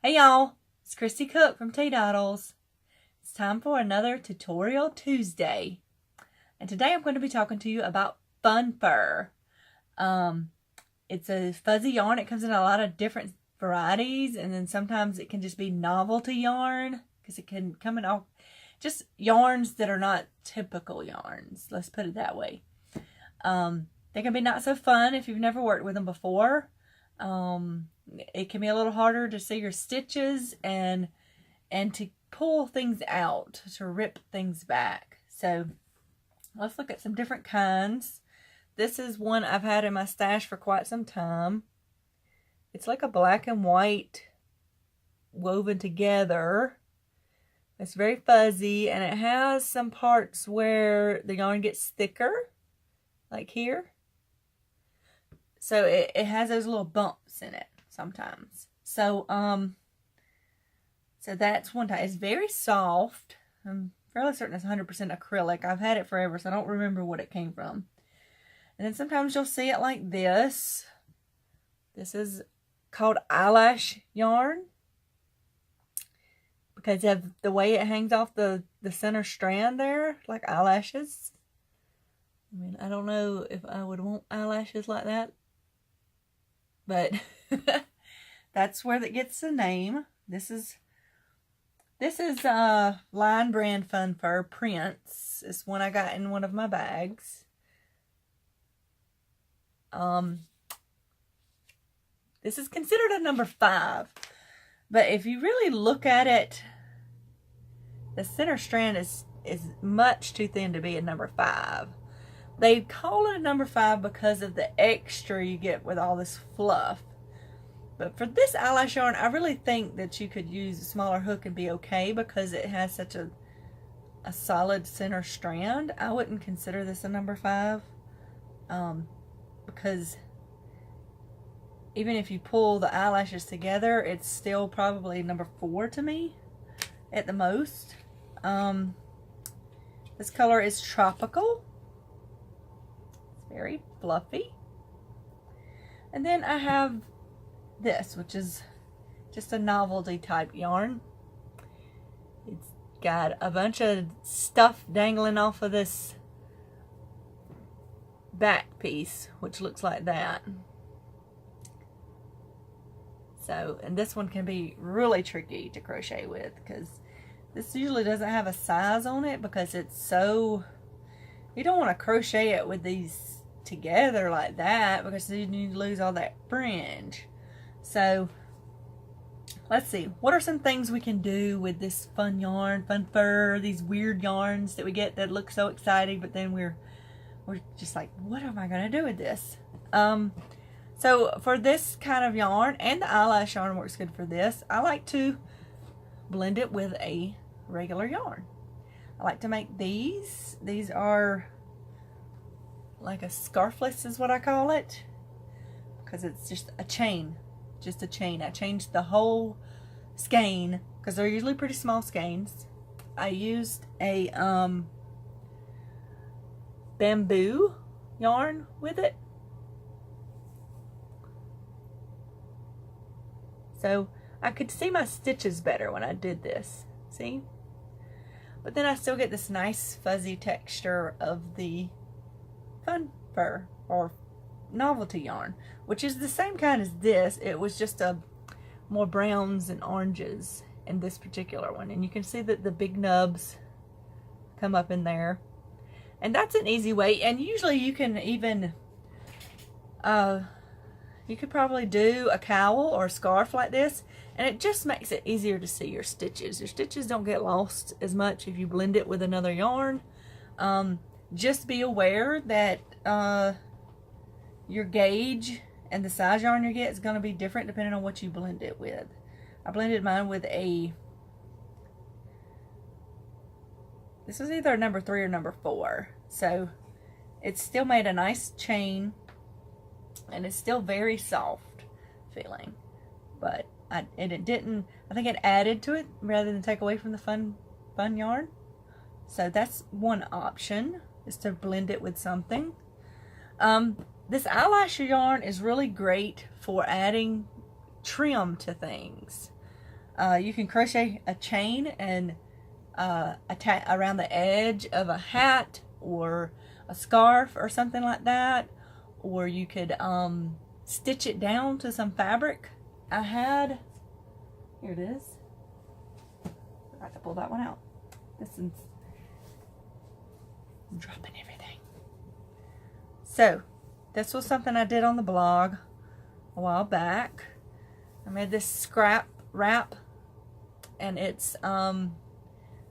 Hey y'all, it's Christy Cook from Teadoddles. It's time for another Tutorial Tuesday. And today I'm going to be talking to you about fun fur. It's a fuzzy yarn. It comes in a lot of different varieties, and then sometimes it can just be novelty yarn because it can come in all just yarns that are not typical yarns. Let's put it that way. They can be not so fun if you've never worked with them before. It can be a little harder to see your stitches and to pull things out, to rip things back. So let's look at some different kinds. This is one I've had in my stash for quite some time. It's like a black and white woven together. It's very fuzzy, and it has some parts where the yarn gets thicker, like here. So it has those little bumps in it sometimes. So so that's one type. It's very soft. I'm fairly certain it's 100% acrylic. I've had it forever, so I don't remember what it came from. And then sometimes you'll see it like this. This is called eyelash yarn because of the way it hangs off the center strand there, like eyelashes. I mean, I don't know if I would want eyelashes like that, but that's where that gets the name. This is Line Brand Fun Fur Prince. It's one I got in one of my bags. This is considered a number 5, but if you really look at it, the center strand is much too thin to be a number 5. They call it a number 5 because of the extra you get with all this fluff. But for this eyelash yarn, I really think that you could use a smaller hook and be okay because it has such a solid center strand. I wouldn't consider this a number 5 because even if you pull the eyelashes together, it's still probably number 4 to me at the most. This color is Tropical. It's very fluffy. And then I have this, which is just a novelty type yarn. It's got a bunch of stuff dangling off of this back piece, which looks like that. So, and this one can be really tricky to crochet with because this usually doesn't have a size on it because it's so, you don't want to crochet it with these together like that because then you lose all that fringe. So let's see, what are some things we can do with this fun yarn, fun fur, these weird yarns that we get that look so exciting, but then we're just like, what am I gonna do with this? So for this kind of yarn, and the eyelash yarn works good for this, I like to blend it with a regular yarn. I like to make these. These are like a scarfless is what I call it, because it's just a chain. Just a chain. I changed the whole skein because they're usually pretty small skeins. I used a bamboo yarn with it. So I could see my stitches better when I did this. See? But then I still get this nice fuzzy texture of the fun fur or novelty yarn, which is the same kind as this. It was just a more browns and oranges in this particular one, and you can see that the big nubs come up in there, and that's an easy way. And usually you can even you could probably do a cowl or a scarf like this, and it just makes it easier to see your stitches. Your stitches don't get lost as much if you blend it with another yarn. Just be aware that your gauge and the size yarn you get is going to be different depending on what you blend it with. I blended mine with this was either number 3 or number 4. So it still made a nice chain, and it's still very soft feeling. But it didn't, I think it added to it rather than take away from the fun yarn. So that's one option, is to blend it with something. This eyelash yarn is really great for adding trim to things. You can crochet a chain and attach around the edge of a hat or a scarf or something like that, or you could stitch it down to some fabric. Here it is. Forgot to pull that one out. This one's dropping everything. So this was something I did on the blog a while back. I made this scrap wrap, and it's I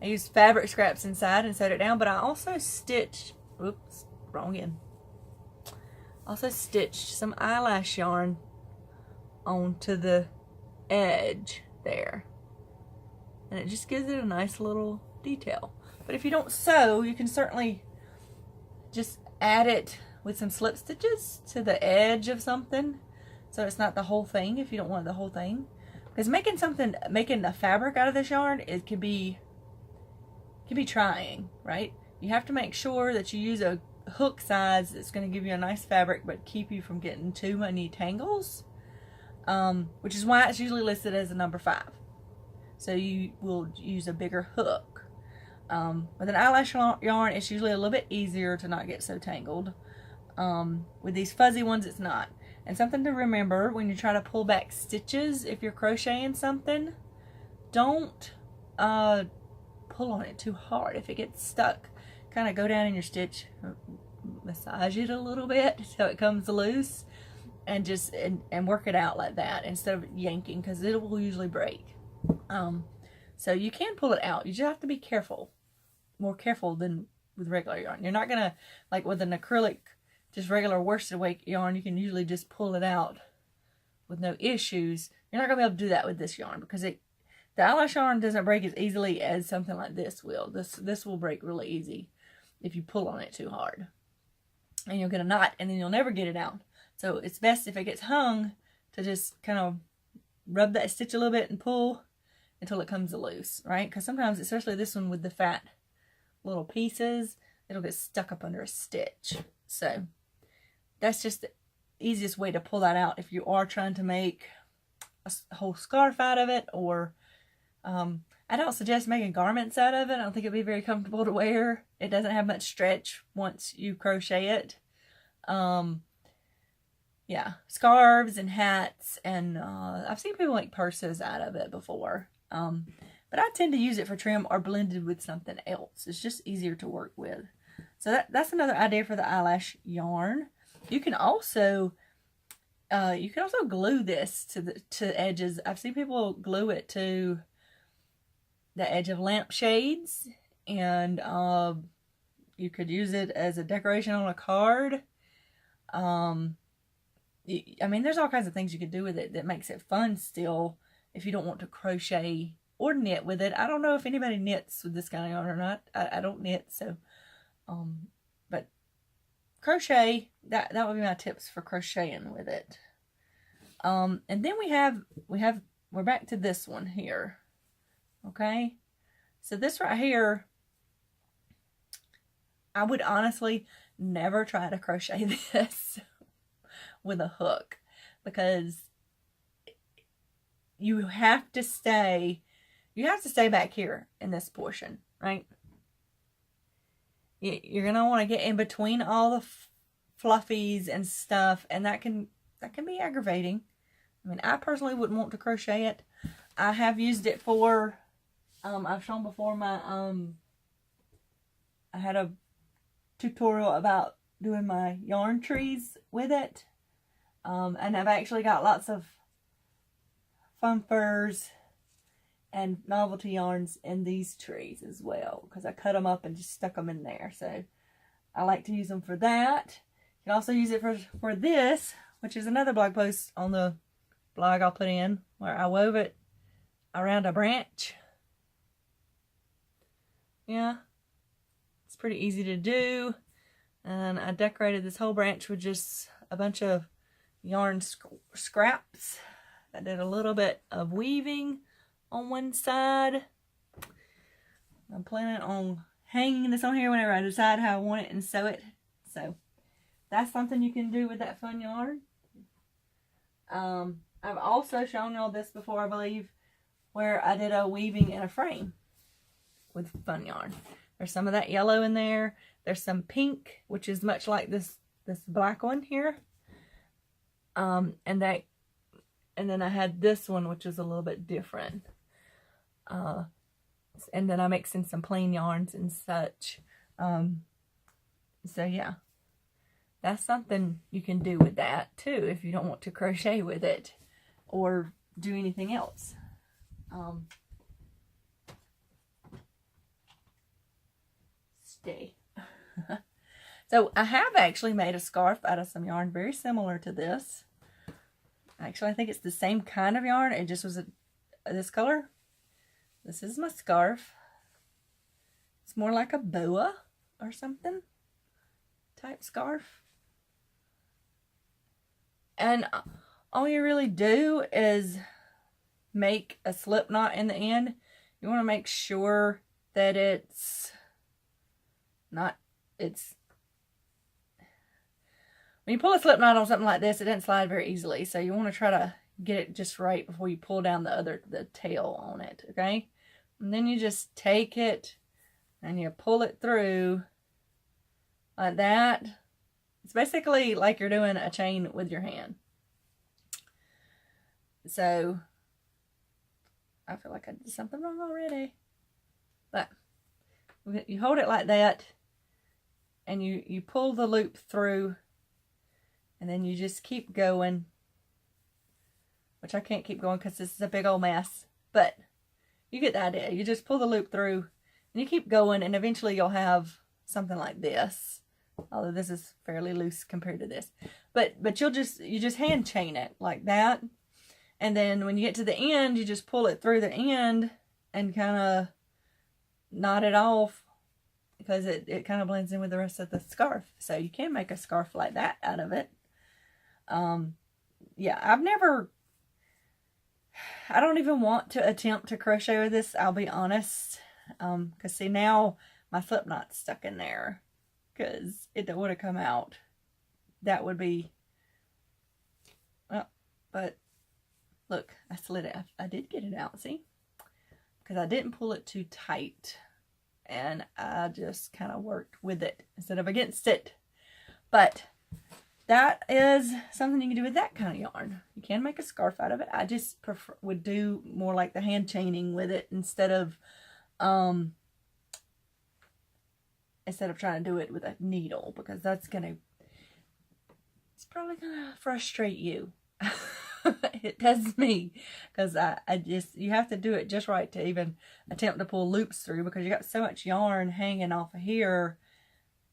used fabric scraps inside and sewed it down, but I also stitched, oops, wrong end. Also stitched some eyelash yarn onto the edge there, and it just gives it a nice little detail. But if you don't sew, you can certainly just add it with some slip stitches to the edge of something, so it's not the whole thing if you don't want the whole thing. Because making a fabric out of this yarn, it can be trying, right? You have to make sure that you use a hook size that's going to give you a nice fabric but keep you from getting too many tangles, which is why it's usually listed as a number 5. So you will use a bigger hook. With an eyelash yarn, it's usually a little bit easier to not get so tangled. With these fuzzy ones, it's not. And something to remember when you try to pull back stitches, if you're crocheting something, don't pull on it too hard. If it gets stuck, kind of go down in your stitch, massage it a little bit so it comes loose, and just and work it out like that instead of yanking, because it will usually break. So you can pull it out. You just have to be careful, more careful than with regular yarn. You're not gonna, like with an acrylic, just regular worsted weight yarn, you can usually just pull it out with no issues. You're not gonna be able to do that with this yarn, because the eyelash yarn doesn't break as easily as something like this will. This will break really easy if you pull on it too hard, and you'll get a knot, and then you'll never get it out. So it's best if it gets hung to just kind of rub that stitch a little bit and pull until it comes loose, right? Because sometimes, especially this one with the fat little pieces, it'll get stuck up under a stitch. So that's just the easiest way to pull that out if you are trying to make a whole scarf out of it, or I don't suggest making garments out of it. I don't think it'd be very comfortable to wear. It doesn't have much stretch once you crochet it. Yeah, scarves and hats, and I've seen people make purses out of it before. But I tend to use it for trim or blended with something else. It's just easier to work with. So that's another idea for the eyelash yarn. You can also glue this to edges. I've seen people glue it to the edge of lampshades, and you could use it as a decoration on a card. I mean, there's all kinds of things you could do with it that makes it fun still, if you don't want to crochet or knit with it. I don't know if anybody knits with this kind of yarn or not. I don't knit, so but crochet, that would be my tips for crocheting with it. And then we're back to this one here. Okay, so this right here, I would honestly never try to crochet this with a hook, because you have to stay back here in this portion, right? You're gonna want to get in between all the fluffies and stuff, and that can be aggravating. I mean, I personally wouldn't want to crochet it. I have used it for I've shown before my I had a tutorial about doing my yarn trees with it. And I've actually got lots of fun furs and novelty yarns in these trees as well, because I cut them up and just stuck them in there. So I like to use them for that. You can also use it for this, which is another blog post on the blog I'll put in, where I wove it around a branch. Yeah, it's pretty easy to do. And I decorated this whole branch with just a bunch of yarn scraps. I did a little bit of weaving on one side. I'm planning on hanging this on here whenever I decide how I want it and sew it. So that's something you can do with that fun yarn. I've also shown y'all this before, I believe. where I did a weaving in a frame with fun yarn. There's some of that yellow in there. There's some pink, which is much like this black one here. And then I had this one, which is a little bit different. And then I mixed in some plain yarns and such. So yeah, that's something you can do with that too if you don't want to crochet with it or do anything else. Stay. So I have actually made a scarf out of some yarn very similar to this. Actually, I think it's the same kind of yarn. It just was this color. This is my scarf. It's more like a boa or something type scarf. And all you really do is make a slip knot in the end. You want to make sure that it's not, when you pull a slip knot on something like this, it doesn't slide very easily. So you want to try to get it just right before you pull down the tail on it, okay? And then you just take it and you pull it through like that. It's basically like you're doing a chain with your hand. So I feel like I did something wrong already. But you hold it like that and you pull the loop through, and then you just keep going, which I can't keep going because this is a big old mess, but you get the idea. You just pull the loop through and you keep going, and eventually you'll have something like this. Although this is fairly loose compared to this, but you just hand chain it like that, and then when you get to the end, you just pull it through the end and kind of knot it off, because it kind of blends in with the rest of the scarf. So you can make a scarf like that out of it. Yeah, I don't even want to attempt to crochet with this, I'll be honest. Because see, now my slip knot's stuck in there. Because if it would have come out, that would be, well, but look, I slid it. I did get it out, see? Because I didn't pull it too tight. And I just kind of worked with it instead of against it. But that is something you can do with that kind of yarn. You can make a scarf out of it. I just would do more like the hand chaining with it instead of trying to do it with a needle, because it's probably gonna frustrate you. It does me, because you have to do it just right to even attempt to pull loops through, because you got so much yarn hanging off of here.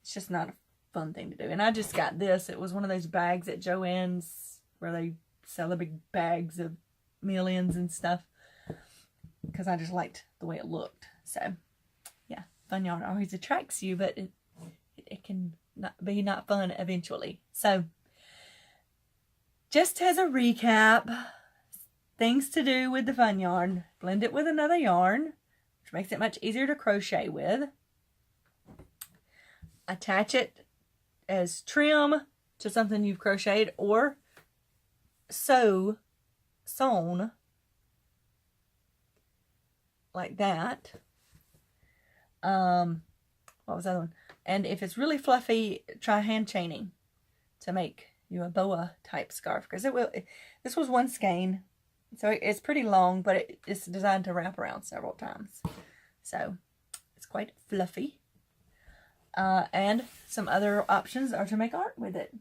It's just not a fun thing to do. And I just got this. It was one of those bags at Joann's where they sell the big bags of millions and stuff, because I just liked the way it looked. So yeah, fun yarn always attracts you, but it can not fun eventually. So just as a recap, things to do with the fun yarn: blend it with another yarn, which makes it much easier to crochet with. Attach it as trim to something you've crocheted or sewn like that. What was the other one? And if it's really fluffy, try hand chaining to make you a boa type scarf, because this was one skein, so it's pretty long, but it's designed to wrap around several times, so it's quite fluffy. And some other options are to make art with it,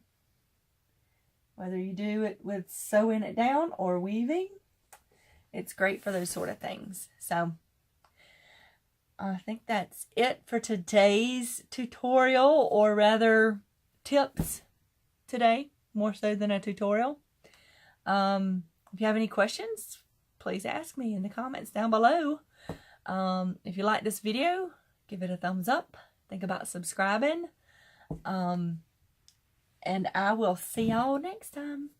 whether you do it with sewing it down or weaving. It's great for those sort of things. So I think that's it for today's tutorial, or rather tips today, more so than a tutorial. If you have any questions, please ask me in the comments down below. If you like this video, give it a thumbs up. Think about subscribing. And I will see y'all next time.